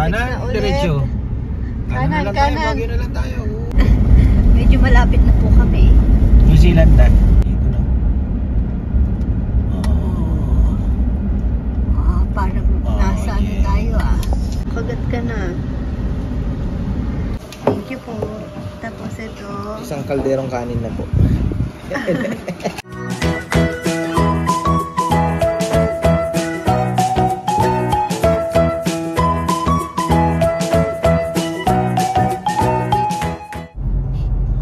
Kanan, diretso. Kanan. Baguio na lang tayo. Medyo malapit na po kami. New Zealand na. Dito na. Parang nasa ano tayo Kagat ka na. Thank you po. Tapos ito. Isang kalderong kanin na po.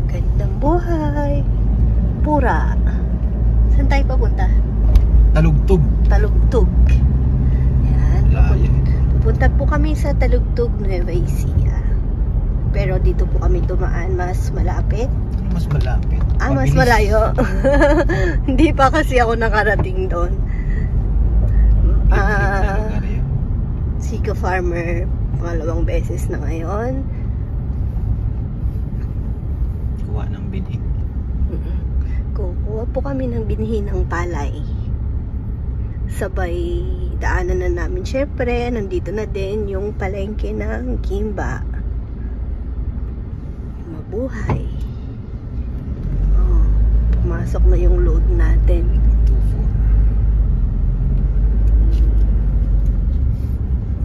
Gandang buhay. Pura. Saan tayo papunta? Talugtog. Talugtog. Yan. Layo. Pupunta po kami sa Talugtog, Nueva Ecija. Pero dito po kami dumaan, mas malapit. Mas malapit. Mas malayo. Hindi pa kasi ako nakarating doon. Sika Farmer, pangalawang beses na ngayon. Kuha ng binhi. Kukuha po kami ng binhi ng palay. Sabay daanan na namin. Syempre, nandito na din yung palengke ng Kimba. Mabuhay. Pumasok na yung load natin.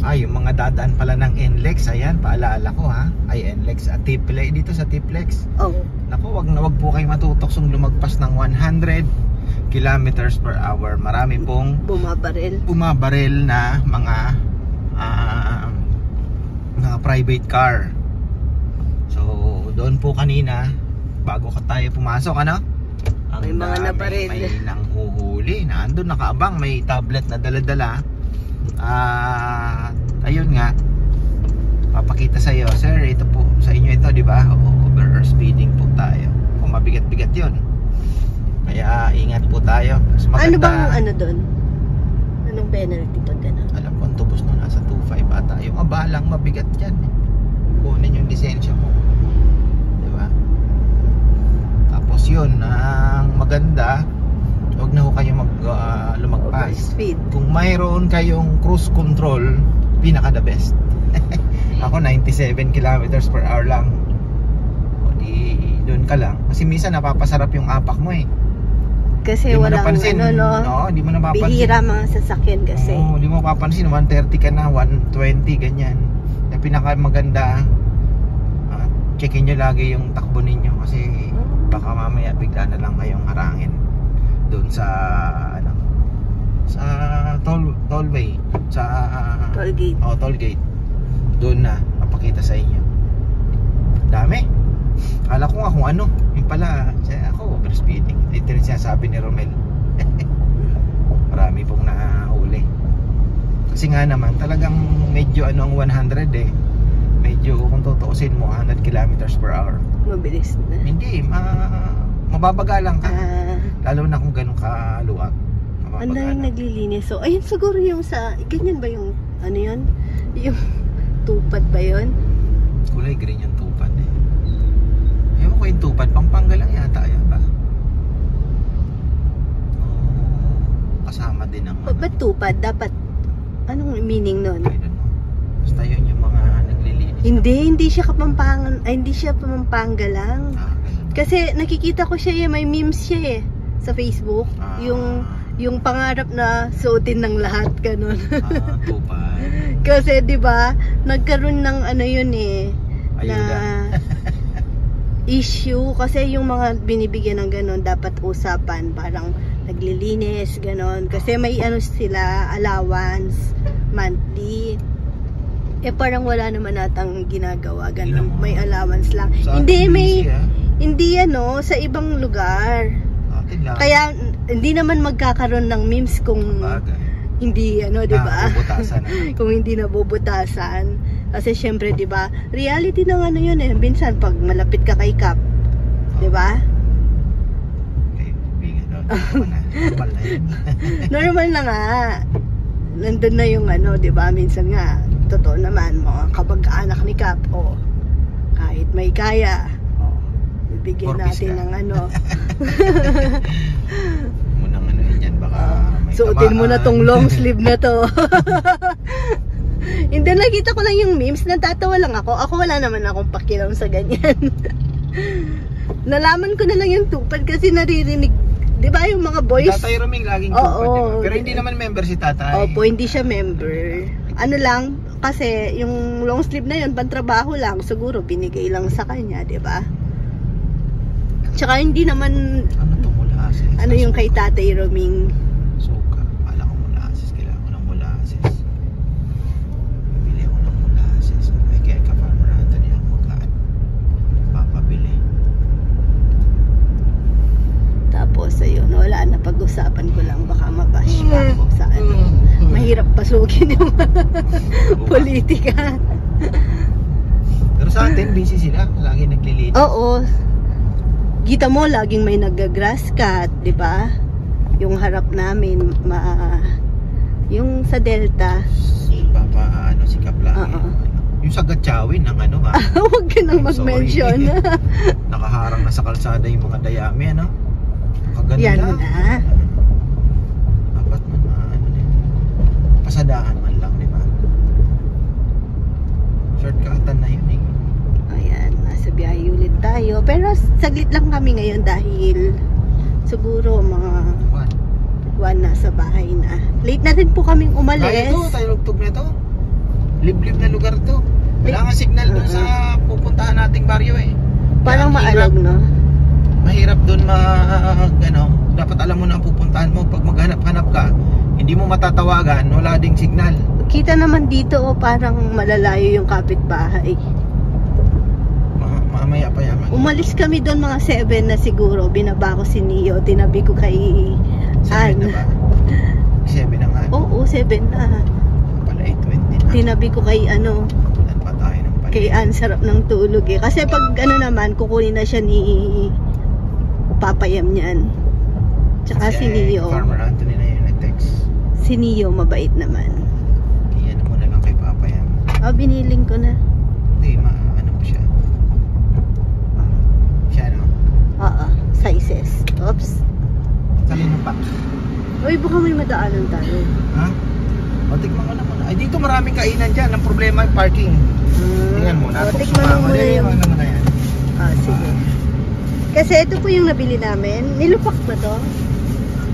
2-4. Yung mga dadaan pala ng NLEX. Ayan, paalaala ko Ay, NLEX. Tiplex. Dito sa Tiplex. Naku, wag po kayo matutoksong lumagpas ng 100 kilometers per hour. Marami pong bumabaril na mga private car. So, doon po kanina bago tayo pumasok, may mga nabaril. May nanghuhuli na andun nakaabang, may tablet na dala-dala. Ayun nga, papakita sa iyo, sir, ito po sa inyo ito, di ba? Over speeding po tayo. Mabigat-bigat 'yon. Kaya ingat po tayo. Ano bang doon? Anong penalty pag gano'n? Alam ko ang tubos mo nasa 2.5 ata. Yung abalang mabigat yan. Kunin yung lisensya mo. Diba? Tapos yun, ang maganda, huwag na ho kayo lumagpas. Kung mayroon kayong cruise control, pinaka the best. Ako 97 kilometers per hour lang. O di doon ka lang. Kasi minsan napapasarap yung apak mo Kasi walang di mo napapansin. Bihira mga sasakyan kasi. Di mo mapapansin, 130 ka na, 120 ganyan. Na pinaka maganda, checkin nyo lagi yung takbo ninyo kasi baka mamaya bigla na lang kayong harangin doon sa sa tollway, sa tollgate. Tollgate. Doon na papakita sa inyo. Dami. Kala ko nga kung ano, yung pala ako overspeeding. Ito rin sinasabi ni Romel. Marami pong nahuli. Kasi nga naman talagang medyo ang 100 medyo kung tutuusin mo 100 kilometers per hour. Mabilis na. Hindi, mababaga lang ka. Lalo na kung ganun kaluwag. Ang daming naglilinis. So, ayun siguro yung ganyan ba yung yun? Yung tupad ba yun? Kulay green yung tupad Ewan ko yung tupad, Pampanga lang yata yan ba? Kasama din ang ba't tupad? Dapat, anong meaning nun? I don't know. Basta yun yung mga naglilinis. Hindi siya hindi siya Pampanga lang. Kasi nakikita ko siya may memes siya sa Facebook. Yung pangarap na suotin ng lahat, ganun. Tupad. Kasi 'di ba, nagkaroon ng yun na issue kasi yung mga binibigyan ng ganun dapat usapan, parang naglilinis ganun kasi may sila allowance monthly. Parang wala naman natang ginagawa ganun, may allowance lang. Hindi sa ibang lugar. Kaya hindi naman magkakaroon ng memes kung hindi di ba? Kung hindi nabubutasan. Kasi syempre, 'di ba? Reality ng yun minsan pag malapit ka kay Cap, 'di ba? Normal na nga. Nandun na yung 'di ba? Minsan nga totoo naman mga kabag-anak ni Cap kahit may kaya bibigyan natin ng munang yan baka may suotin mo na tong long sleeve na to. Hindi, nakita ko lang yung memes, natatawa lang ako. Ako wala naman akong pakialam sa ganyan. Nalaman ko na lang yung tupad kasi naririnig, di ba yung mga boys? Tatay Roming laging tupad, diba? Pero hindi naman member si tatay. Opo, hindi siya member. Ano lang, kasi yung long sleeve na yun, pantrabaho lang, siguro binigay lang sa kanya, di ba? Tsaka hindi naman, ano to, molasses? ano yung kay Tatay Roming? Suka. Kala ko molasses. Kailangan ko ng molasses. Bibili ako ng molasses. Ay, kaya ka-farmer Anthony ako magkaan. Papabili. Tapos, ayun, wala na, pag-usapan ko lang, baka mabash pa ako sa ano. Mahirap pasukin yung politika. Pero sa atin, busy sila. Lagi naglilinis. Oo. Kita mo, laging may nag-grass cut, di ba? Yung harap namin, yung sa Delta. Ano, sikap lagi. Yung sa Gatchawin, ng ano ha. Huwag ka nang mag-mention. Nakaharang na sa kalsada yung mga dayami, ano? Kaganda. Yan na. Dapat man, ano din. Pasadahan man lang, di ba? Shortcutan na yun eh. Ayan, nasa biyahe ulit tayo. Pero saglit lang kami ngayon dahil siguro mga 1 nasa bahay na. Late na rin po kaming umalis. Kaya ito, tayo lugtog na ito. Liblib na lugar to. Wala nga signal dun sa pupuntahan nating baryo eh. Parang maalog, no? Mahirap dun ano, dapat alam mo na ang pupuntahan mo. Pag maghanap-hanap ka, hindi mo matatawagan, wala ding signal. Kita naman dito, parang malalayo yung kapitbahay. Mamaya pa yaman. Umalis kami doon mga 7 na siguro. Binaba ko si Neo. Tinabi ko kay 7 na ba? 7 na nga. Oo, 7 na. Pala 8:20 na. Tinabi ko kay ano, Ulan pa tayo ng paligid. kay Ann, sarap ng tulog eh. Kasi pag ano naman, kukunin na siya ni Papayam niyan. Tsaka si Neo. Farmer Anthony na yun nag-text. Si Neo mabait naman. Iyan mo na lang kay Papayam. Biniling ko na. Hindi, ano mo siya. Siya no? Oo, sizes. Oops. Talino pa. Uy, baka may madaanan tayo. Ha? O, tikman ko na muna. Ay, dito maraming kainan dyan. Ang problema yung parking. Tingnan mo na. Tikman mo muna yung... yan. Sige. Kasi ito po yung nabili namin. Nilupak ba to?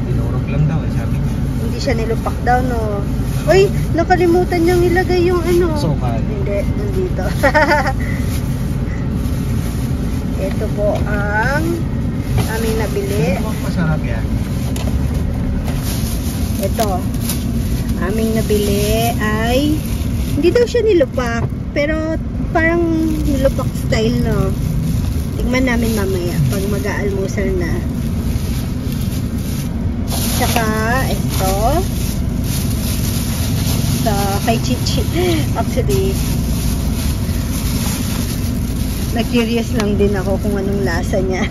Dinurog lang daw eh, sabi niya. Hindi siya nilupak daw, no? Uy, nakalimutan niyang ilagay yung ano. Sukal. Hindi, nandito. Ito po ang aming nabili. Ano masarap yan? Ito. Aming nabili ay hindi daw siya nilupak, pero parang nilupak style, no? Tingnan namin mamaya pag mag-aalmusal na. Tsaka ito sa kay Chichi. Actually, na-curious lang din ako kung anong lasa niya.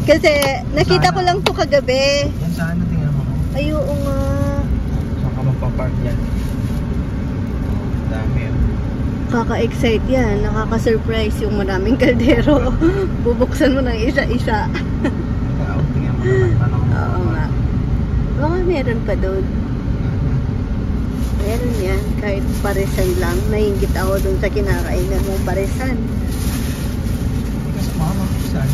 Kasi nakita ko lang to kagabi. Yan saan na tingnan mo? Ay, oo nga. Saan ka magpapark yan? Dami yun. Kaka-excite yan. Nakaka-surprise yung maraming kaldero. Bubuksan mo ng isa-isa. Tingnan mo naman. Oo nga. Baka meron pa doon. Meron yan. Kahit paresan lang. Nainggit ako doon sa kinakainan mong paresan. Kasi mama, saan?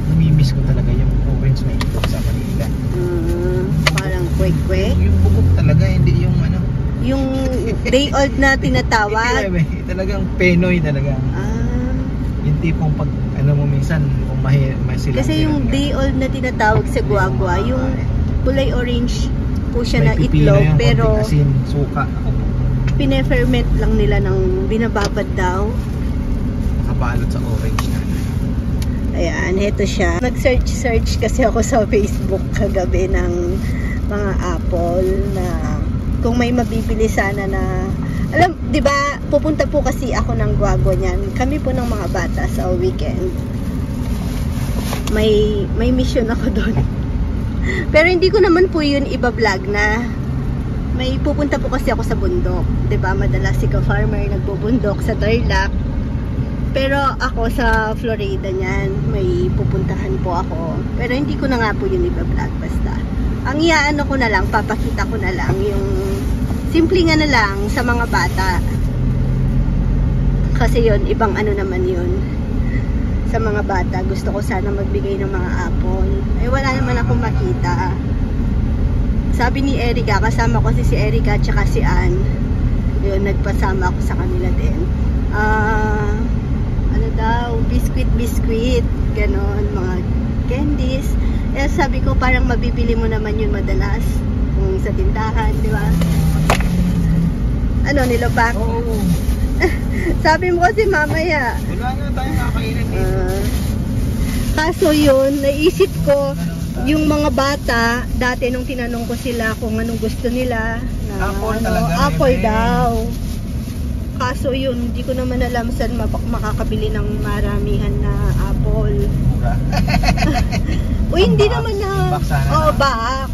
Namimiss ko talaga yung orange na itlog sa Manila. Parang kwek-kwek. Yung bugok talaga, hindi yung ano. Yung day old na tinatawag. Hindi, talagang Penoy talaga. Yung tipong pag, ano mo minsan, kung may silang. Kasi yung day old na tinatawag sa guagua, yung kulay orange po siya na itlog, pero asin, suka. pine-ferment lang nila ng binababad daw. Nakabalot sa orange na. Ayan, heto siya. Nag-search kasi ako sa Facebook kagabi ng mga apple na kung may mabibili sana na, alam, 'di ba? Pupunta po kasi ako ng Guagua niyan. Kami po ng mga bata sa weekend. May mission ako doon. Pero hindi ko naman po 'yun iba-vlog na. May pupunta po kasi ako sa bundok, 'di ba? Madalas si ka-farmer nagbubundok sa Tarlac. Pero ako sa Florida niyan, may pupuntahan po ako. Pero hindi ko na nga po 'yun iba-vlog basta. Ang iaano ko na lang, papakita ko na lang yung simpleng ano lang sa mga bata. Kasi yon ibang ano naman yun. Sa mga bata, gusto ko sana magbigay ng mga apple. Eh wala naman akong makita. Sabi ni Erica, kasama ko si Erica at saka si Ann. Yun, nagpasama ako sa kanila din. Ano daw, biscuit, ganon, mga candies. Eh sabi ko parang mabibili mo naman yun madalas kung sa tindahan, di ba? Ano, nilopak? Oo. Sabi mo kasi mamaya. Wala nga tayong kakainin dito. Kaso yun, naisip ko, yung mga bata, dati nung tinanong ko sila kung anong gusto nila, na, Apple ano, talaga, apple eh. daw. Kaso yun, hindi ko naman alam saan makakabili ng maramihan na apple. Mura. O hindi Box. naman na, Box sana, oh, no? box.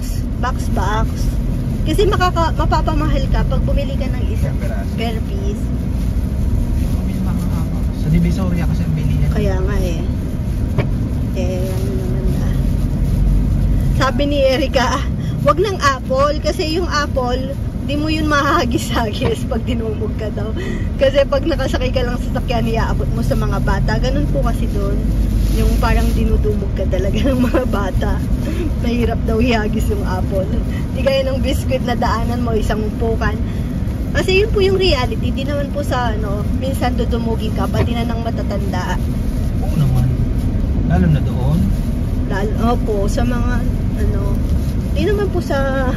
Kasi mapapamahal ka pag bumili ka ng isa per piece. Sa Divisoria kasi ang bilihan. Kaya nga eh. Ano naman na. Sabi ni Erica, wag ng apple kasi yung apple, di mo yun mahahagis-hagis pag dinumog ka daw. Kasi pag nakasakay ka lang sa sakyan, iaabot mo sa mga bata. Ganun po kasi doon. Yung parang dinudumog ka talaga ng mga bata. Mahirap daw ihagis yung apple. Di gaya ng biscuit na daanan mo, isang upukan. Kasi yun po yung reality. Di naman po sa ano, minsan dudumugin ka, pati na ng matatanda. Oo naman. Lalo na doon. Opo, sa mga ano, di naman po sa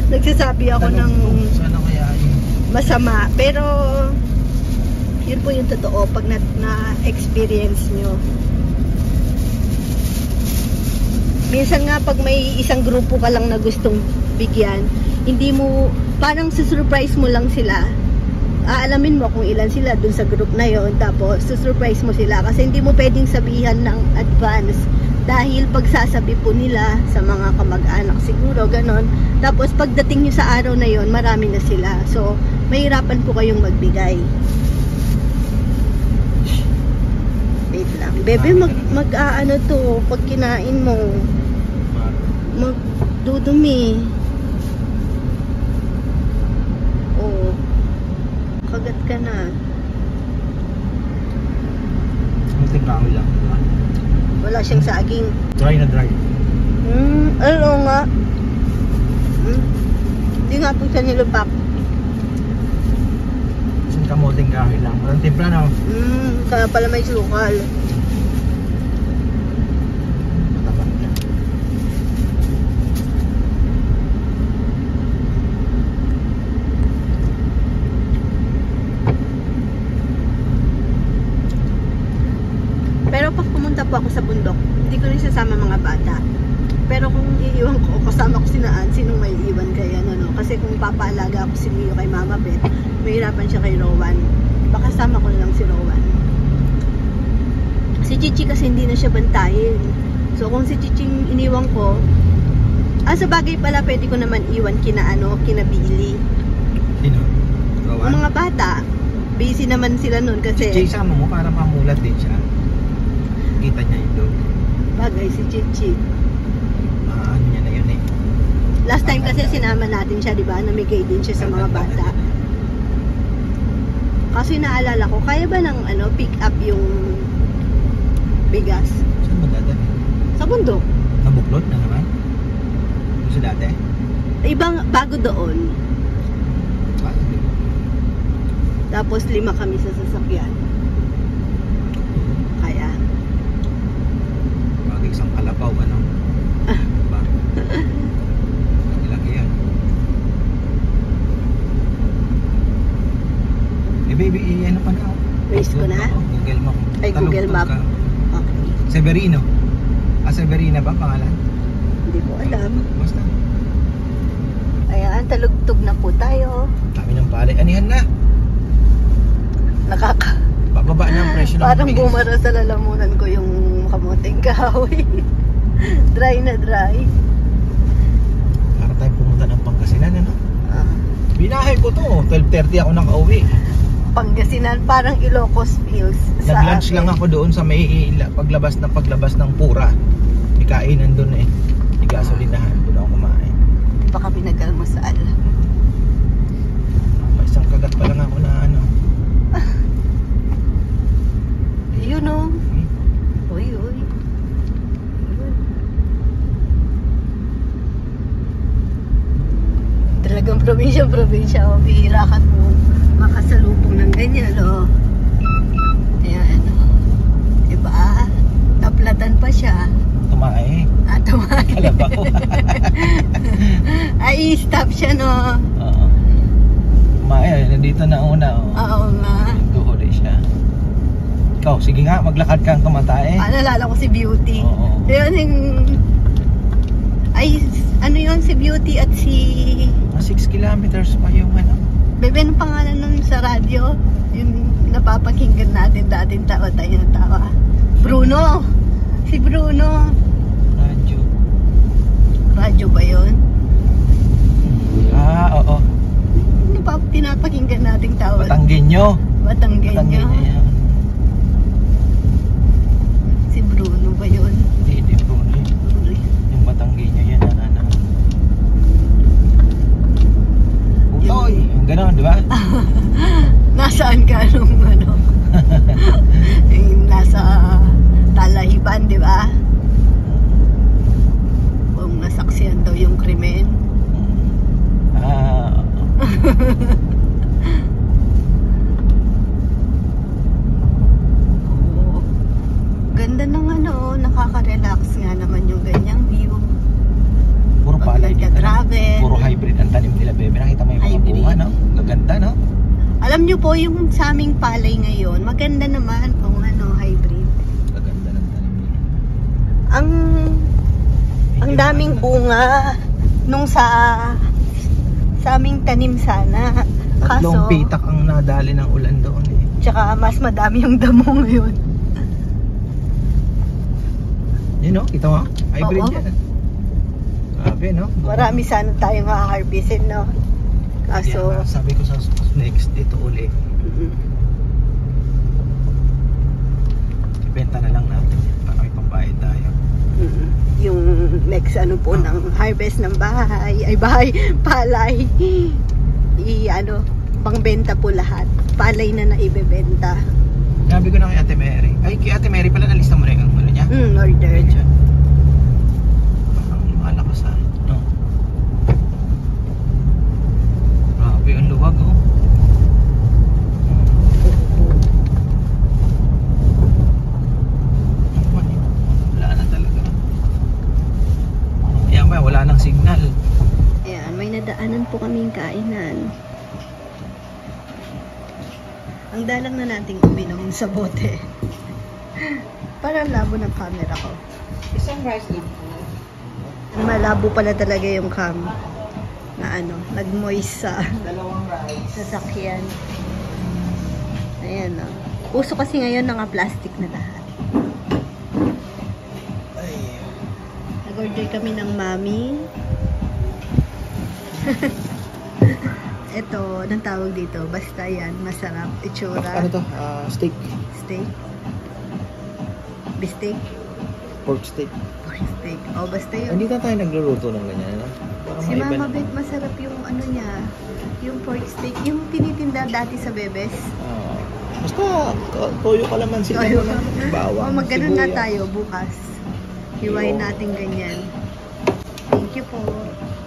nagsasabi ako ng sana kaya yun. masama. Pero yun po yung totoo pag na-experience nyo. Minsan nga pag may isang grupo ka lang na gustong bigyan, hindi mo, parang susurprise mo lang sila. Aalamin mo kung ilan sila dun sa group na yon, tapos susurprise mo sila kasi hindi mo pwedeng sabihan ng advance dahil pagsasabi po nila sa mga kamag-anak siguro, ganon. Tapos pagdating nyo sa araw na yon, marami na sila. So, mahirapan po kayong magbigay. Wait lang. Bebe, ano to, pag kinain mo, magdudumi. Oh, kagat ka na. Munting kahoy lang. Wala siyang saging. Dry na dry. Ano nga? Hindi nga po siya nilupak. Kamuting kahoy lang. Walang timpla na. Kaya pala may sukal. Matapat na. Pero pag pumunta po ako sa bundok, hindi ko rin sasama mga bata. Pero kung iiwan ko, kasama ko si Naan, sinong may iwan kaya ano. Kasi kung papaalaga ako si Mio kay Mama Beth, mahirapan siya kay Rowan. Baka sama ko na lang si Rowan. Si Chichi kasi hindi na siya bantayin. So kung si Chichi iniwan ko, sa bagay pala pwede ko naman iwan kina Billy. Sino? Ang Rowan? mga bata, busy naman sila nun kasi Jay, sama mo para mamulat din siya. Kita niya yun doon. bagay si Chichi. Ano niya na yun eh. Last time kasi sinama natin siya, di ba? Namigay din siya sa mga bata. Kasi naalala ko, kaya ba ng pick up yung bigas? Saan mo dadali? Sa bundok. Nabuklod na naman? Kung sa dati? Ibang, bago doon. Hindi mo. Tapos 5 kami sa sasakyan. Kaya. Bagay isang kalabaw, ano? Ba? Laki yan. Baby, ano pa na? Race ko na? Google mo. Ay, Google Map. Ka. Okay. Severino. Severina ba pangalan? Hindi ko alam. Basta. Ayan, talugtog na po tayo. Kami ng palay. Anihan na. Bababa na ang presyo ng Parang bigas. bumara sa lalamunan ko yung kamuting kahoy. Dry na dry. Para tayo pumunta ng Pangasinan, ano? Binahay ko to. 12:30 ako nakauwi. Pangasinan, parang Ilocos Hills. Nag-lunch lang ako doon sa may paglabas ng Pura. May kainan doon eh. May gasolinahan. Doon ako kumain. Di pa kami nag-almusal. Isang kagat pa lang ako na ano. Yun o. Uy, uy. Talagang probinsya. O, bihira ka po makasalubong ng ganyan, o. Ayan, o. Diba? Taplatan pa siya. Tumae. Tumae. Kalabaw. Ay, stop siya, no? Oo. Tumae, nandito na una. Oo nga. Tuhuli siya. Ikaw, sige nga, maglakad kang tumatae. Naalala ko si Beauty. Oo. Yun yung... Ay, ano yun, si Beauty at si... 6 kilometers pa yung ano. Bebe, anong pangalan nun sa radyo? Yung napapakinggan natin dating tawa tayo ng tawa. Bruno! Si Bruno. Radyo. Radyo ba yun? Oo. Pinapakinggan nating tawa. Batanggenyo. Batanggenyo. yan. Si Bruno ba yun? Hindi Bruno yun. Yung Batanggenyo yan. Utoy! Yung gano'n, di ba? Nasaan ka nung ano? Yung nasa Talahiban, di ba? Kung nasaksihan daw yung krimen. Oh, ganda ng ano, nakaka-relax nga naman yung ganyang view. Puro palay dito. Grabe. Puro hybrid ang tanim nila, bebe. Nakita mo yung mga Hybrid. bunga, no? Gaganda, no? Alam nyo po, yung sa aming palay ngayon, maganda naman kung ano, hybrid. Gaganda ng tanim nila. Ang daming bunga nung sa aming tanim sana. Tatlong pitak ang nadali ng ulan doon eh. Tsaka mas madami yung damo ngayon. Yun, no? Kita mo? Hybrid Oo. yan. Grabe, no? Marami sana tayong ha-harvestin, no? Kaso... Yan, sabi ko sa next dito uli. Ibenta na lang natin yan para may pambayad tayo. Yung next ano po ng harvest ng bahay, palay. Pangbenta po lahat. Palay na naibebenta. Sabi ko na kay Ate Mary. Ay, kay Ate Mary pala nalista mo na yung ano niya? Order. Ang malakas ha. No? Grabe, ang luwag oh. Wala na talaga. Ayan ba, wala nang signal. Ayan, may nadaanan po kaming kainan. Ang dalang na nating uminom sa bote. Parang labo ng camera ko. Isang rice lang po. Malabo pala talaga yung cam. Na nag-moist sa Dalawang rice. sasakyan. Ayan o. Uso kasi ngayon naka-plastic na lahat. Ay. Nag-order kami ng mami. Ito, anong tawag dito? Basta yan, masarap. Itsura. Ano to? Steak. Steak. Beefsteak. Pork steak. Pork steak. O, basta yun. Hindi na tayo nagluluto ng ganyan, ano? Parang Si maiba Mama naman. Bet, masarap yung niya. Yung pork steak. Yung tinitinda dati sa Bebes. Basta toyo kalamansi Toyo. lang ng bawang. O, magganon nga sibuyas. tayo bukas. Hiwain natin ganyan. Thank you po.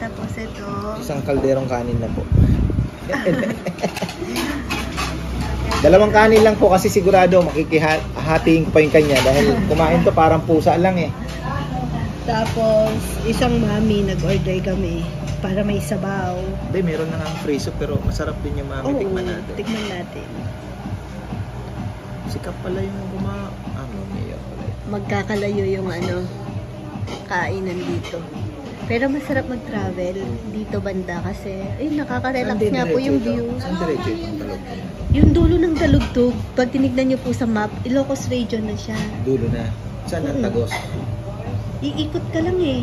Tapos ito. Isang kalderong kanin na po. Dalawang kanin lang po kasi sigurado makikihatiin ko pa yung kanya dahil kumain to parang pusa lang eh. Tapos, isang mami, nag-order kami para may sabaw. Hindi, meron na nga ang friso pero masarap din yung mami. Tikman natin. Tikman natin. Sikap pala yung mayor pala. Magkakalayo yung kainan dito. Pero masarap mag-travel dito banda kasi nakaka-relax nga po yung view. Saan diretso itong talog? Yung dulo ng Talugtog, pag tinignan nyo po sa map, Ilocos region na siya. Dulo na. Saan ang Tagos? Iikot ka lang eh.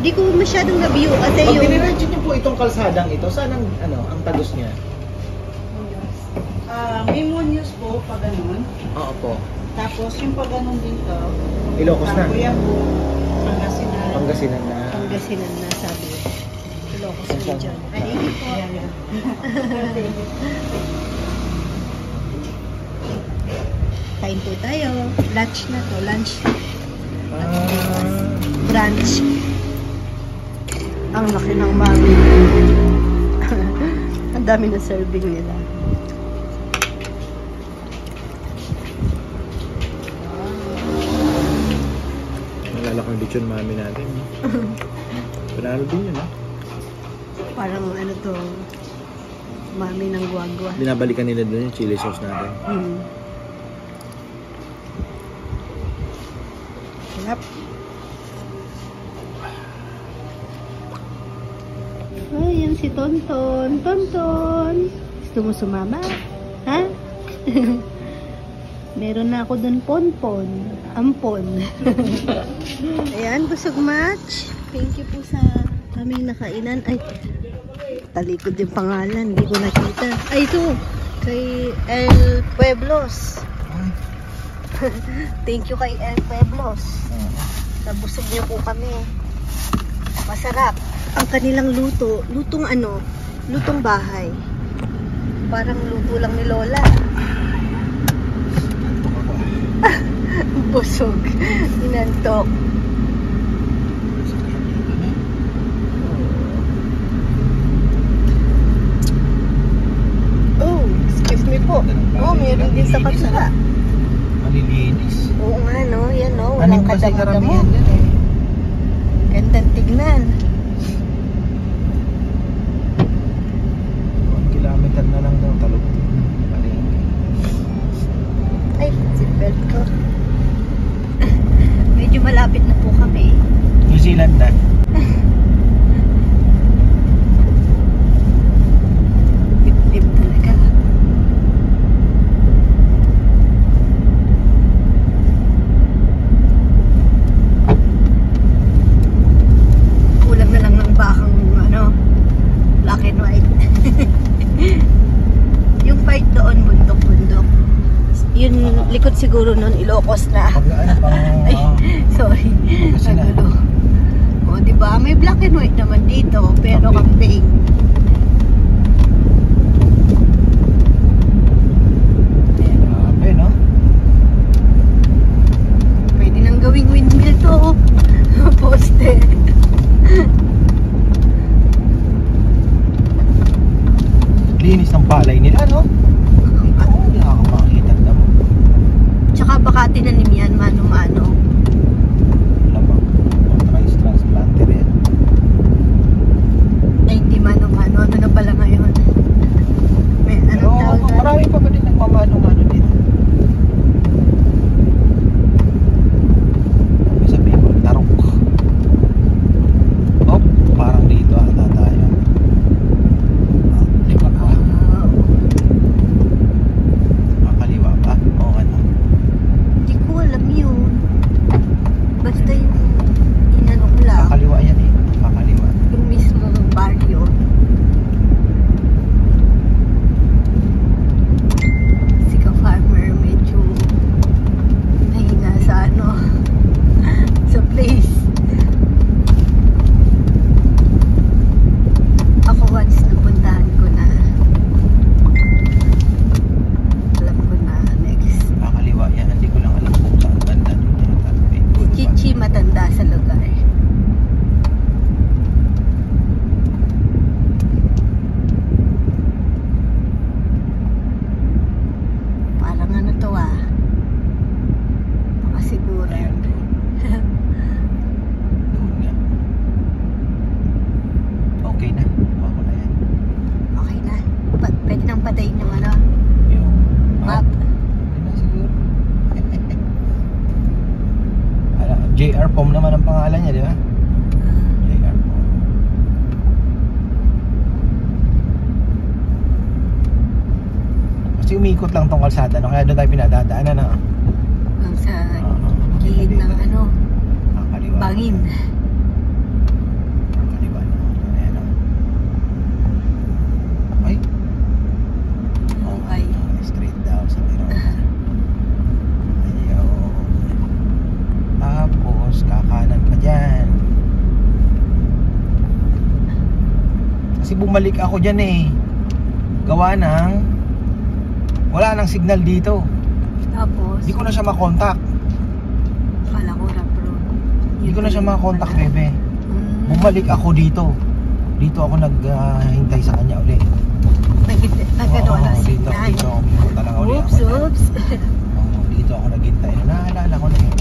Hindi ko masyadong na-view kasi Pag yung... diniretso niyo po itong kalsadang ito, saan ang Tagos niya? May Muñoz po, pag ganun. Oo po. Tapos yung pag ganun dito, Ilocos na. Kuya po, Pangasinan. Pangasinan na. Pangasinan na sabi. lechon. Ay, po. Kain po tayo. Lunch na to. Lunch. Brunch. Ang laki ng mami. Ang dami na serving nila. Malalakang lechon mami natin. Panalo din yun, ha? Parang ano to, mami ng guagua. Binabalikan nila doon yung chili sauce natin. Sarap. Ay, yan si Tonton. Tonton! Gusto mo sumama? Ha? Meron na ako dun ponpon. Ampon. Ayan, busog match. Thank you po sa aming nakainan. Ay, talikod yung pangalan. Hindi ko nakita. Ay, ito. Kay El Pueblos. Thank you kay El Pueblos. Nabusog niyo po kami. Masarap. Ang kanilang luto. Lutong ano? Lutong bahay. Parang luto lang ni Lola. Busog. Inantok. Oh, excuse me po. Oh, meron din sa kabila. Malilinis. Oo nga, no? Yan, no? Ano Walang kasi kadamo-damo. karamihan yan eh. Gandang tignan. 1 kilometer na lang daw talog. Ay, seatbelt ko. Medyo malapit na po kami. New Zealand na. Lip talaga. Kulang na lang ng bakang ano, black and white. Yung fight doon, bundok-bundok. Yun, likod siguro nun, Ilocos na. Pag ano pang... Ay, sorry. Nagulo. O, diba? May black and white naman dito, pero camping. Grabe, no? Pwede nang gawing windmill to. Poste. Linis ng palay nila, no? Oo, hindi nakakamakita na mo. Tsaka baka tinanim yan, mano-mano. Lamang. Rice transplanter yan. Ay, hindi mano-mano. Ano na pala ngayon? May Pero anong tawag na? marami pa ba din nagmamano-mano dito? Sabi sabihin mo, tarok. Oh, parang dito ata tayo. Di ba ka? Makaliwa pa? O ano? Hindi ko alam yun. Basta yung inano ko lang. Makaliwa yan eh. Makaliwa. Yung mismong barrio. Si ka-farmer medyo nahina sa ano, sa place. Ako once napuntahan ko na. Alam ko na next. Makaliwa yan. Hindi ko lang alam kung saan banda. Si Chichi matanda sa lugar. Parang ano to makasiguran. Doon nga. Okay na. Ako na yan. Okay na. Pwede nang patayin yung ano, Yung... map. Yun na siguro. Ala, JR Pom naman ang pangalan niya, di ba? JR Pom. Kasi umikot lang tong kalsada, no? Kaya doon tayo pinadadaanan na. Ang sa gilid ng ano, Makaliwa. bangin. Makaliwa na. Ayan, oh. Ay. Okay. Straight daw sa tiro. Ayaw. Tapos, kakanan pa dyan. Kasi bumalik ako dyan eh. Gawa ng wala nang signal dito. Tapos, Hindi ko na siya makontak. kala ko rap road. Hindi ko na siya makontak, pala. bebe. Mm. Bumalik ako dito. Dito ako naghintay sa kanya uli. Nagkadwala Oo, si dito Nan. pumunta lang uli Oops, ako. oops. Oo, dito ako naghintay. Naalala ko na yun.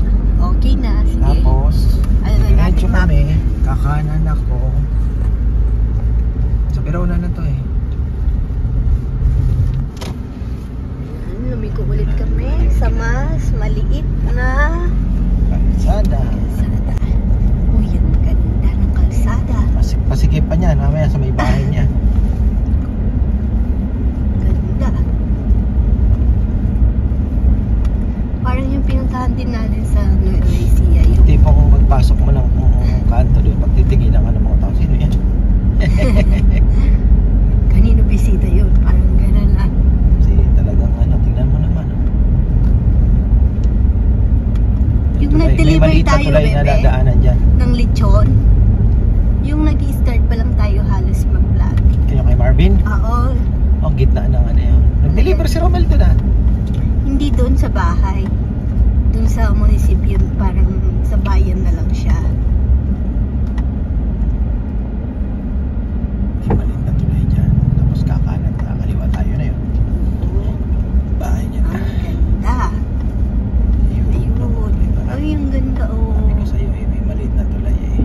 Okay na, sige. Tapos, Ano na diretso natin, ma'am? kami, kakanan ako. Sa Pirona na to eh. Lumiko ulit kami sa mas maliit na Kalsada. kalsada. Uy, ang ganda ng kalsada. Pasikip pa niya, mamaya sa may bahay niya. Ganda. Parang yung pinuntahan din natin sa Nueva Ecija. Yung Tipo kung magpasok mo ng kanto doon, pagtitigilan ka ng mga tao. Sino yan? kanino bisita yun. Parang gano'n na. Kasi talagang tingnan mo naman. Yung May nag-deliver maliit na tayo, tulay na bebe, dadaanan dyan. ng lechon. Yung nag-i-start pa lang tayo halos mag-vlog. Kaya kay Marvin? Oo. Ang gitna ng yun. Nag-deliver si Romel doon Hindi doon sa bahay. Doon sa munisipyo, parang sa bayan na lang siya. May maliit na tulay dyan. Tapos kakanan, kakaliwa tayo na yun. Bahay niya na. Ang ganda. Ayun. Ay, ang ganda, oh. Sabi ko sa'yo may maliit na tulay eh.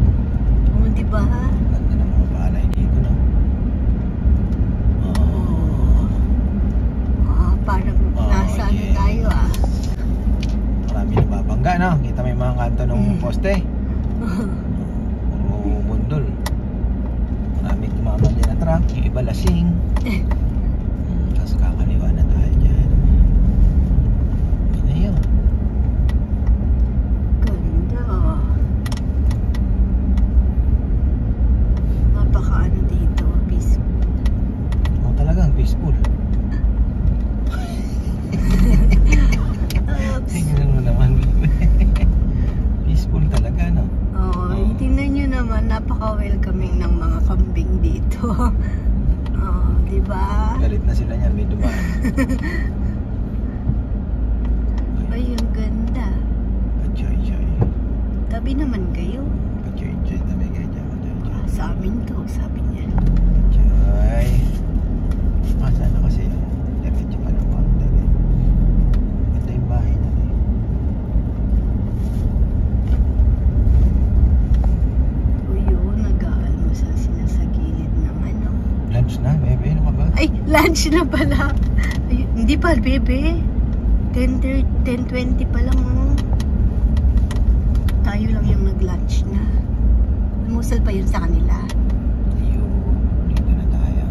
Oh, diba? Ganda ng mga bahay dito, no? Parang Oh, nasa ano yeah. tayo, Marami nababangga, no? Kita may mga kanto ng poste. Puro bundol. Maraming tumamali na truck. Yung iba lasing. Tapos kakaliwa na tayo dyan. Yun na yun. Ganda. Napaka-ano dito, peaceful. Oo, talagang peaceful. Tingnan mo naman. Peaceful talaga, no? Oo, tingnan nyo naman, napaka-welcoming ng mga kambing dito. Oh, diba? Galit na sila niyan, may dumaan. Ay, ang ganda. Pachoy-choy. Tabi naman kayo. Pachoy-choy. Tabi kayo dyan. Pachoy-choy. Sa amin to, sabi niya. Pachoy. Sana kasi diretso pa ng konti. Ganda yung bahay na eh. Uy, yun, nag-aalmusal sila sa gilid ng ano. Lunch na, bebe. Ano ka ba? Ay, lunch na pala. Ay, hindi pa, bebe. 10:20 pa lang, oh. Tayo lang yung nag-lunch na. Almusal pa yun sa kanila. Ayun. Dito na tayo.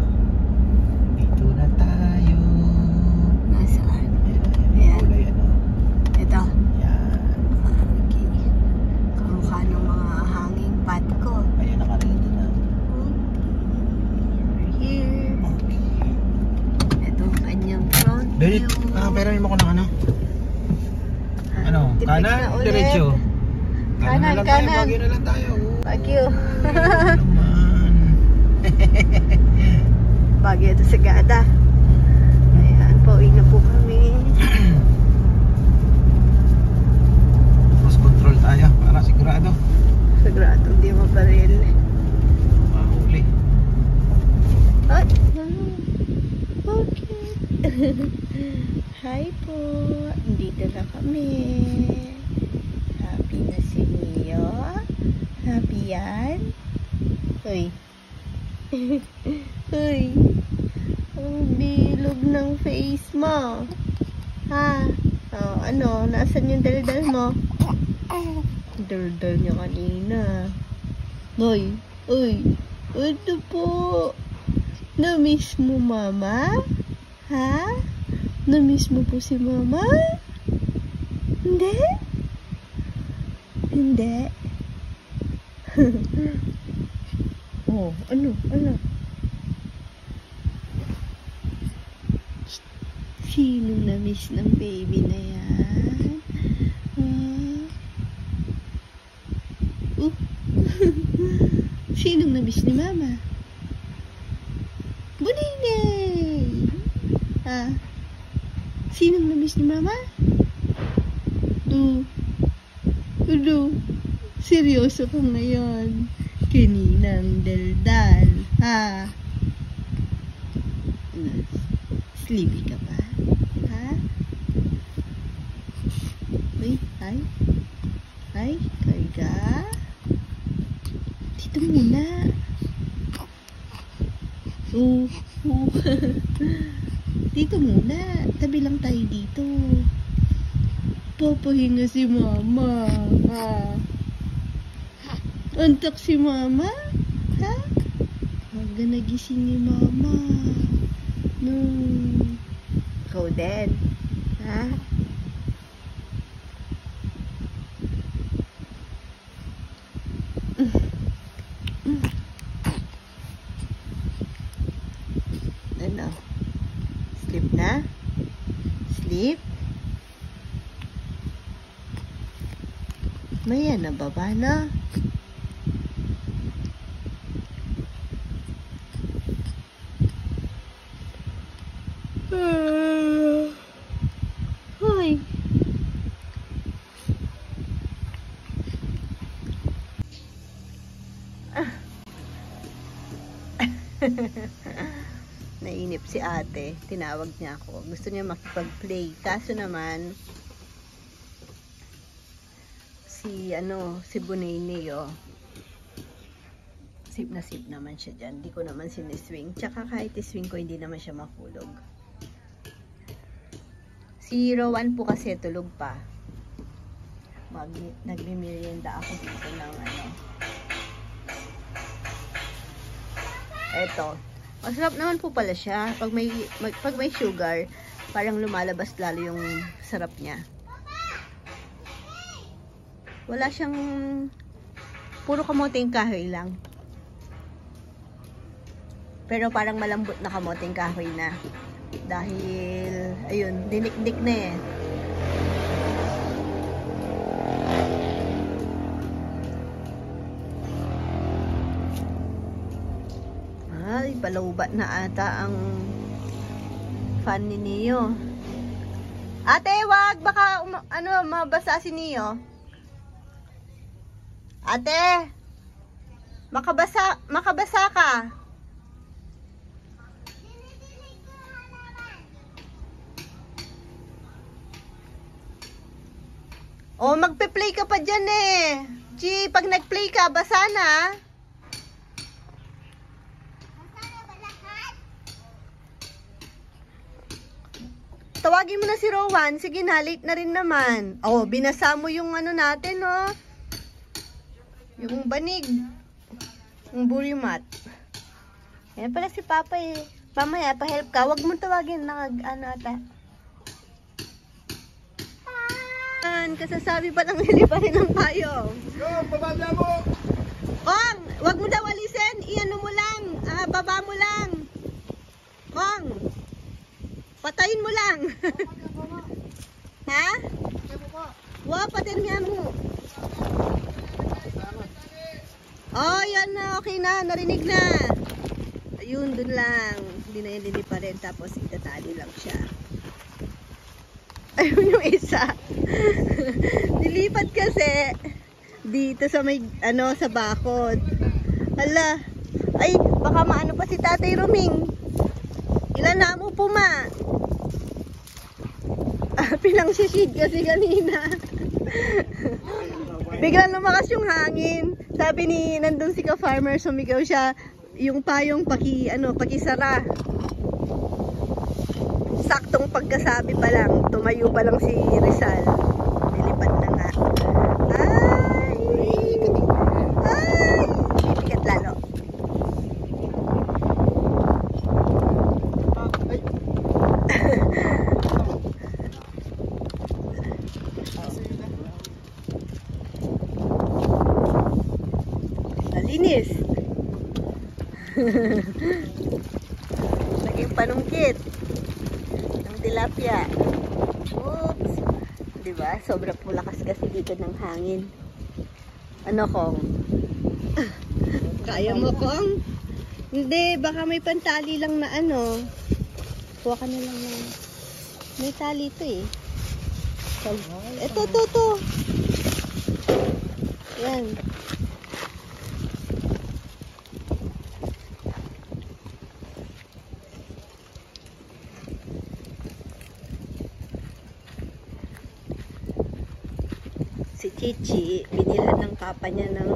Dito na tayo. Nasaan? Ayan. Ayan. Kulay ano. Ito. Yan. Okay. Kamukha ng mga hanging pad ko. Ayun, nakarito na. We're here. Okay. Ito ang kanyang front Berit, view. peramin mo ko ng ano? Ano? Tipid Kanan? na ulit. Diretso? Kanan, na lang kanan. Tayo, Baguio na lang tayo. Baguio. Naman. Baguio ito sa Gada. Ayan, pauwi na po kami. Cross control tayo para sigurado. Sigurado hindi mabaril. Mahuli. Ay, okay. Hi po. Dito na kami. Happy na si Mio. Happy yan. Uy. Uy. Ang bilog ng face mo. Ha? Oh, ano? Nasaan yung daldal mo? Daldal niya kanina. Uy. Uy. Ito po. Na-miss mo mama? Ha? Na-miss mo po si mama? Hindi? Hindi? Oh, ano? Ano? Sinong na-miss ng baby na yan? Sinong na-miss ni mama? Sinong namiss ni Mama? Seryoso ka ngayon. Kaninang daldal, ha? Sleepy ka ba? Ha? Uy, Ay, karga. Dito muna. Dito muna. Tabi lang tayo dito. Papahinga si Mama. Ha? Antak si Mama? Ha? Huwag ka nagising ni Mama. No. Ikaw din. Ha? Ano? Sleep na? Sleep? Maya na baba na. Hoy. Nainip si ate. Tinawag niya ako. Gusto niya makipag-play. Kaso naman, si Bunayne, oh. Sip na sip naman siya dyan. Di ko naman siniswing. Tsaka kahit iswing ko, hindi naman siya mahulog. Si Rowan po kasi tulog pa. Nagmimerienda ako dito ng Eto. Masarap naman po pala siya. Pag may sugar, parang lumalabas lalo yung sarap niya. Wala siyang puro kamoting kahoy lang. Pero parang malambot na kamoting kahoy na. Dahil, ayun, dinikdik na eh. Ay, palaubat na ata ang fan ni Neo. Ate, wag! Baka, mabasa si Neo. Ate! Makabasa ka. Oh, magpe-play ka pa dyan eh. G, pag nag-play ka, basa na. Tawagin mo na si Rowan. Sige na, late na rin naman. Oh, binasa mo yung natin, oh. Yung banig. Yung burimat. Yan pala si Papa eh. Mamaya, pa-help ka. Huwag mo tawagin na ata. Kasasabi pa ng niliparin ng payong. Yo, bababa mo! Kong, wag mo daw alisin. Iano mo lang. Baba mo lang. Kong, patayin mo lang. Ha? Patayin mo. Oh, yan na. Okay na. Narinig na. Ayun, dun lang. Hindi na yan liliparin. Tapos itatali lang siya. Ayun yung isa. Nilipat kasi dito sa may sa bakod. Hala. Ay, baka maano pa si Tatay Roming. Ilan na mo puma? Pinang-shade kasi kanina. Biglang lumakas yung hangin. Sabi ni nandun si ka-farmer, sumigaw siya yung payong pakisara. Saktong pagkasabi pa lang, tumayo pa lang si Rizal. Nilipad na nga. Ay! Bibigat lalo. Nalinis. Naging panungkit. Tilapia. Oops. Diba? Sobra po lakas kasi dito ng hangin. Ano, Kong? Kaya mo, Kong? Hindi, baka may pantali lang na Kuha ka na lang May tali ito eh. Ito. Yan. Si Chichi, binilhan ng papa niya ng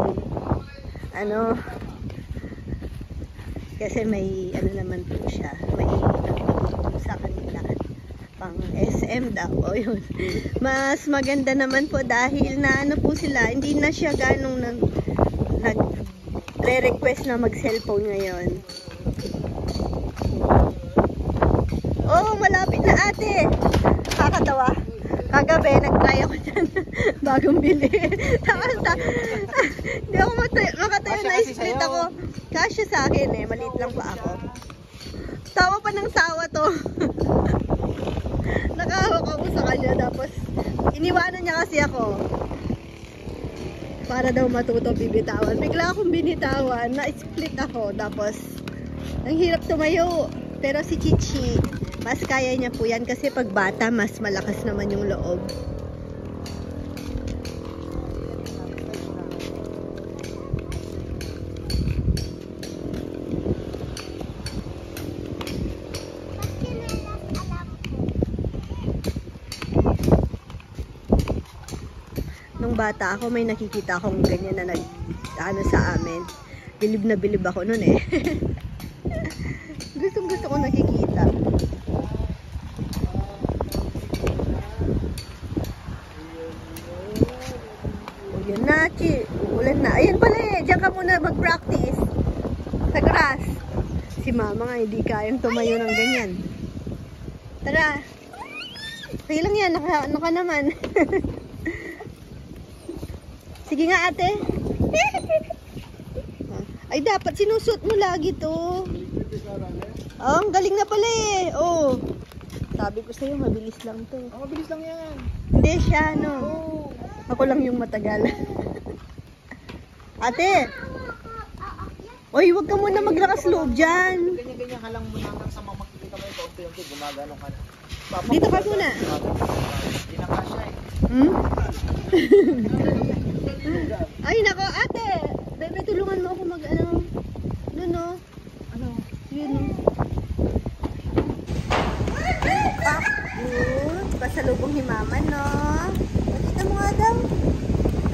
kasi may naman po siya, may sa kanila pang SM daw o yun. Mas maganda naman po dahil na po sila, hindi na siya ganong nagre-request na mag-cellphone ngayon. Oh, malapit na ate. Kakatawa. Kagabi, nag-try ako dyan. Bagong bili. Tapos hindi ako makatayo na split ako. Kasya sa akin eh. Maliit lang pa ako. Tawa pa ng tawa to. Nakahawak ako sa kanya. Tapos, iniwanan niya kasi ako. Para daw matuto bibitawan. Bigla akong binitawan. Na-split ako. Tapos, ang hirap tumayo. Pero si Chichi, mas kaya niya po yan kasi pag bata, mas malakas naman yung loob. Nung bata ako, may nakikita akong ganyan na sa amin. Bilib na bilib ako nun eh. Gusto ko nakikita. O yan na, ulan na. Ayan pala eh, diyan ka muna mag-practice. Sa grass. Si mama nga, hindi kayang tumayo ng ganyan. Tara. Sige lang yan, naka naman. Sige nga ate. Ay dapat sinusot mo lagi to. Oh, ang galing na pala eh. Oh. Sabi ko sa'yo, mabilis lang to. Oh, mabilis lang yan. Hindi siya, no? Oh. Ako lang yung matagal. Ate! Oy, huwag ka muna maglakas loob dyan. Ganyan-ganyan ka lang muna hanggang sa makikita mo yung kaunti-unti. Gumagano ka na. Dito ka muna. Hindi na kasya eh. Hmm? Ay, nako, ate! Bebe, tulungan mo ako mag-ano. No? Ano? Yun. Pasalubong ni mama, no? Nakita mo nga daw.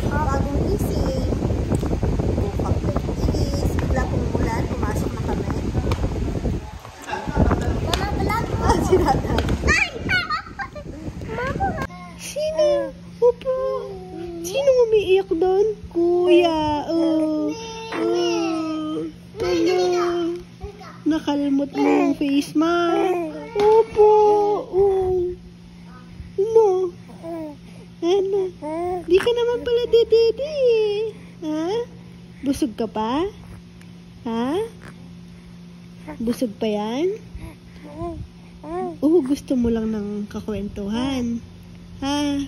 Bagong isip. Pag-is. Bigla pumulan. Pumasok na kami. Sinata. Sino? Opo. Sino umiiyak doon? Kuya. Nakalmot mo yung face, ma. Opo. Ano? Di ka naman pala dedede. Ha? Busog ka pa? Ha? Busog pa yan? Gusto mo lang ng kakwentuhan. Ha?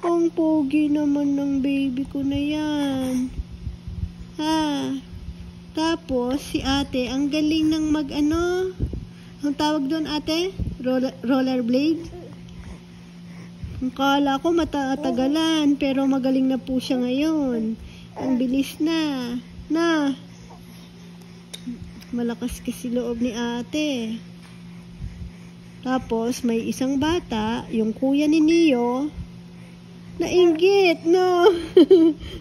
Ang pogi naman ng baby ko na yan. Ha? Tapos, si ate, ang galing ng ang tawag doon ate? Rollerblade? Ang kala ko matatagalan, pero magaling na po siya ngayon. Ang bilis na. Malakas kasi loob ni ate. Tapos, may isang bata, yung kuya ni Neo, nainggit, no?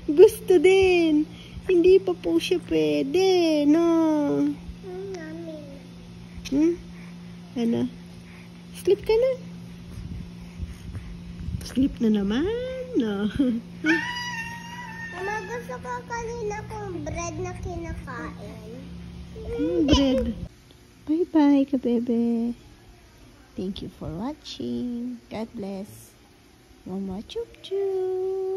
Gusto din. Hindi pa po siya pwede, no? Ano? Sleep ka na? Sleep na naman, no? Mama, gusto ko kanina kong bread na kinakain. Bread. Bye-bye ka, bebe. Thank you for watching. God bless. Mama chup chup.